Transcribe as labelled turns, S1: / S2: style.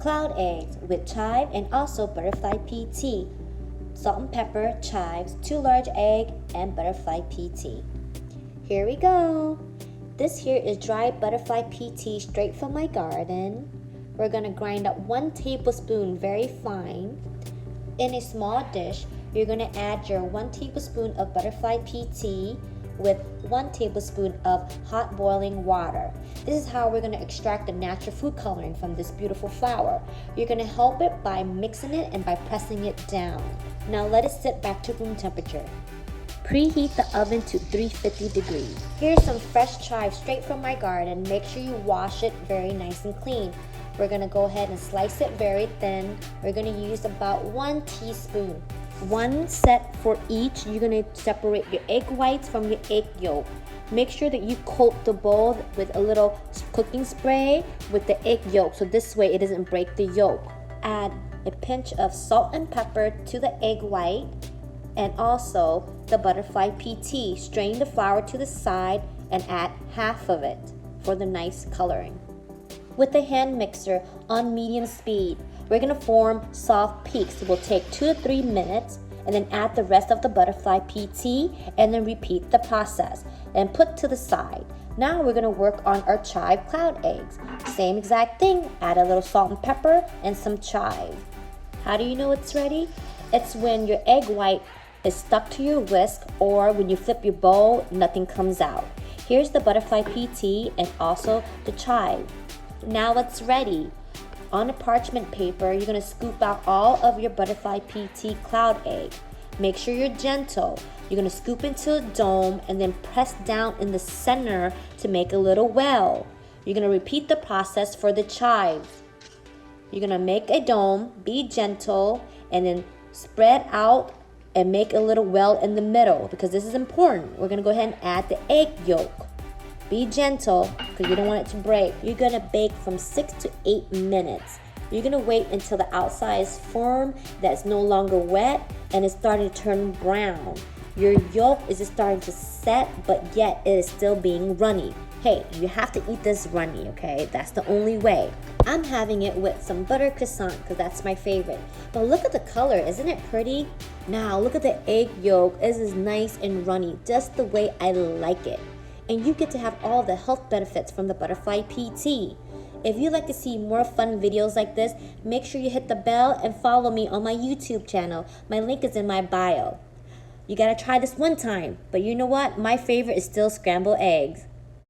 S1: cloud eggs with chive and also butterfly pea tea. Salt and pepper, chives, 2 large egg, and butterfly pea tea. Here we go. This here is dried butterfly pea tea straight from my garden. We're gonna grind up 1 tablespoon very fine. In a small dish, you're gonna add your 1 tablespoon of butterfly pea tea with 1 tablespoon of hot boiling water. This is how we're gonna extract the natural food coloring from this beautiful flour. You're gonna help it by mixing it and by pressing it down. Now let it sit back to room temperature. Preheat the oven to 350 degrees. Here's some fresh chives straight from my garden. Make sure you wash it very nice and clean. We're gonna go ahead and slice it very thin. We're gonna use about 1 teaspoon. 1 set for each. You're gonna separate your egg whites from your egg yolk. Make sure that you coat the bowl with a little cooking spray with the egg yolk, so this way it doesn't break the yolk. Add a pinch of salt and pepper to the egg white and also the butterfly pea tea. Strain the flour to the side and add half of it for the nice coloring. With a hand mixer on medium speed, we're gonna form soft peaks. It will take 2 to 3 minutes, and then add the rest of the butterfly pea tea and then repeat the process and put to the side. Now we're gonna work on our chive cloud eggs. Same exact thing, add a little salt and pepper and some chive. How do you know it's ready? It's when your egg white is stuck to your whisk, or when you flip your bowl, nothing comes out. Here's the butterfly pea tea and also the chive. Now it's ready. On a parchment paper, you're gonna scoop out all of your butterfly pea tea cloud egg. Make sure you're gentle. You're gonna scoop into a dome and then press down in the center to make a little well. You're gonna repeat the process for the chives. You're gonna make a dome, be gentle, and then spread out and make a little well in the middle, because this is important. We're gonna go ahead and add the egg yolk. Be gentle because you don't want it to break. You're gonna bake from 6 to 8 minutes. You're gonna wait until the outside is firm, that's no longer wet, and it's starting to turn brown. Your yolk is just starting to set, but yet it is still being runny. Hey, you have to eat this runny, okay? That's the only way. I'm having it with some butter croissant because that's my favorite. But look at the color, isn't it pretty? Now look at the egg yolk. It is nice and runny, just the way I like it. And you get to have all the health benefits from the butterfly pea tea. If you'd like to see more fun videos like this, make sure you hit the bell and follow me on my YouTube channel. My link is in my bio. You gotta try this one time, but you know what? My favorite is still scrambled eggs.